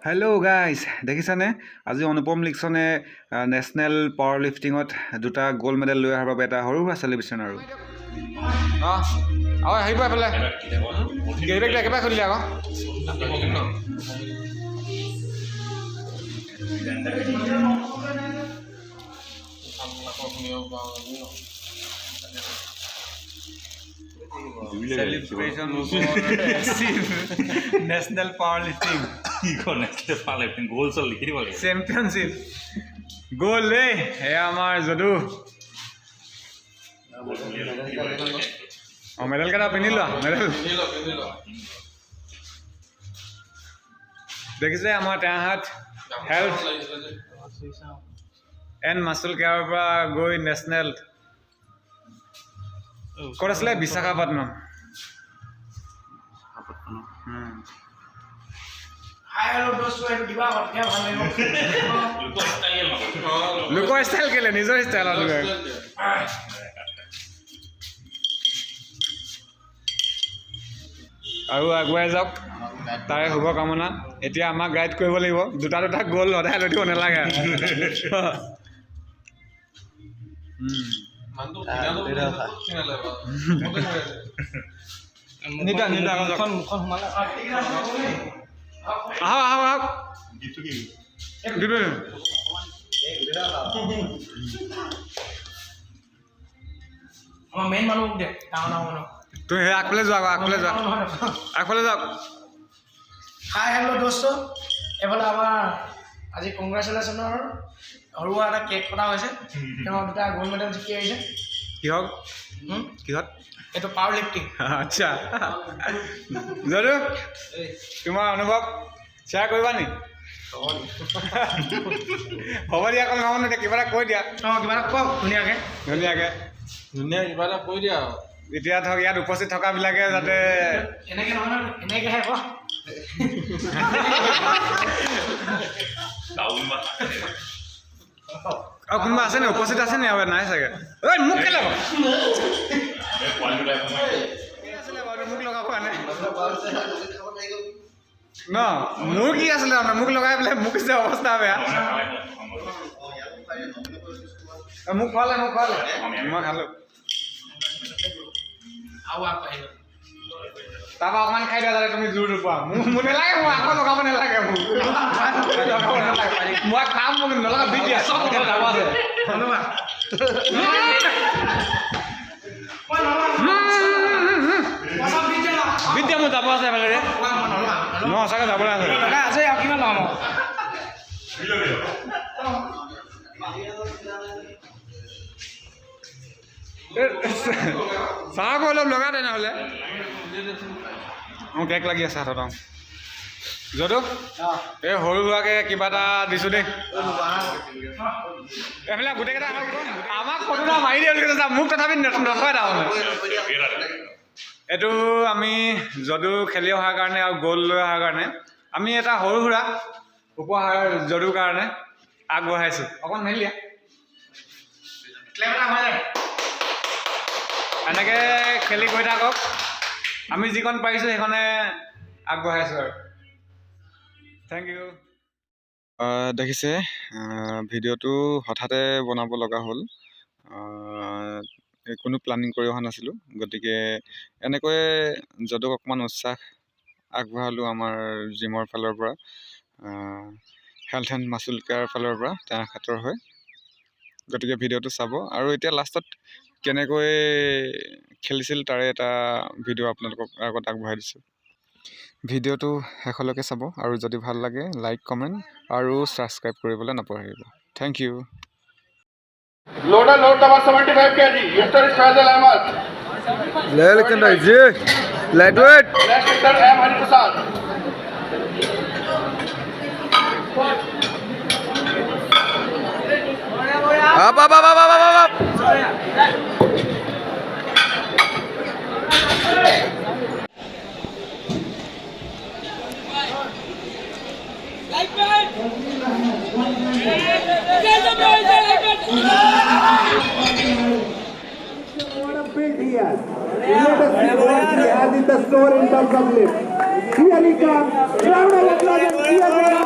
Hello guys, দেখিছানে আজি অনুপম লিকছনে national power লিফটিংত দুটা গোল্ড মেডেল লৈ অহাৰ বাবে এটা সৰু সেলিব্ৰেচন আৰু আহিব এফালে গেৰিবেগটো একেবাৰে খুলিলে আকৌ celebration national powerlifting national powerlifting goals are likhi dibo championship goal le he amar jodu medal kada pinilo medal dekhise amar tahat health and muscle care pra goi national korasle Visakhapatnam Hello dosto etu diba kotya bhal lagibo luko style kele nijor style aru aguai jauk tare hubo kamona etia amak guide koribo lagibo duta goal hodai loi dibo nalage mandu nida mukhon humala aha gitu ki gitu ama main manu de tauna manu tu he akpale jaw hi hello dosto ebala amar aji congratulations horua eta cake kota hoise temo duta gold medal jiki aise ki hot eto power lifting acha jodu তোমাৰ অনুভৱ share কৰিবা নি হ'ব দিয়া কল নাম নে কিবা কৈ দিয়া কিবা কক ধুনিয়াকে কিবা এটা কৈ দিয়া এতিয়া ধক ইয়াত উপস্থিত থকা বিলাকে যাতে এনেকে নহয় এনেকে হে ক কোনোবা আছে নে উপস্থিত আছে নে আৰু নাই চাগে ঐ মোক কেলে মোক লগাব নাই ন মোৰ কি আছিলে মোক লগাই পেলাই মোক যে অৱস্থা বেয়া মোক খোৱালে মই খালো তাৰপৰা অকণমান খাই দিয়া যাতে তুমি জোৰ নোপোৱা মোক নালাগে মই আকৌ লগাব নালাগে মই খাম মোক নলগা বিট দিয়া চব যাব আছে বিদ্যা মোৰ যাব আছে এফালে ন সঁচাকৈ যাবলৈ আছে আছে কিমান ল'ম চাহ অলপ লগা তেনেহ'লে মোৰ কেক লাগি আছে হাতত যদু এই সৰু সুৰাকৈ কিবা এটা দিছোঁ দেই এইফালে গোটেইকেইটা আমাক ফটোটা মাৰি দিয়ে বুলি কৈছে মোক তথাপি নথয় তাৰমানে এইটো আমি যদু খেলি অহাৰ কাৰণে আৰু গ'ল লৈ অহাৰ কাৰণে আমি এটা সৰু সুৰা উপহাৰ যদুৰ কাৰণে আগবঢ়াইছোঁ অকণ মেলি দিয়া এনেকৈ খেলি গৈ থাকক আমি যিখন পাৰিছোঁ সেইখনে আগবঢ়াইছোঁ আৰু থেংক ইউ দেখিছে ভিডিঅ'টো হঠাতে বনাব লগা হ'ল কোনো প্লানিং কৰি অহা নাছিলোঁ গতিকে এনেকৈ যদুক অকণমান উৎসাহ আগবঢ়ালোঁ আমাৰ জিমৰ ফালৰ পৰা হেল্থ এণ্ড মাছল কেয়াৰৰ ফালৰ পৰা তেওঁৰ খাতৰ হয় গতিকে ভিডিঅ'টো চাব আৰু এতিয়া লাষ্টত কেনেকৈ খেলিছিল তাৰে এটা ভিডিঅ' আপোনালোকক আগত আগবঢ়াই দিছোঁ ভিডিঅ'টো শেষলৈকে চাব আৰু যদি ভাল লাগে লাইক কমেণ্ট আৰু ছাবস্ক্ৰাইব কৰিবলৈ নাপাহৰিব thank you Loader load about 75 kg. Lifter is Faisal Ahmad. Liksan bhai ji lightweight Next lifter M Hari Prasad. up Here. Let us see what he has in the store in terms of lift. Here he comes. Round of applause.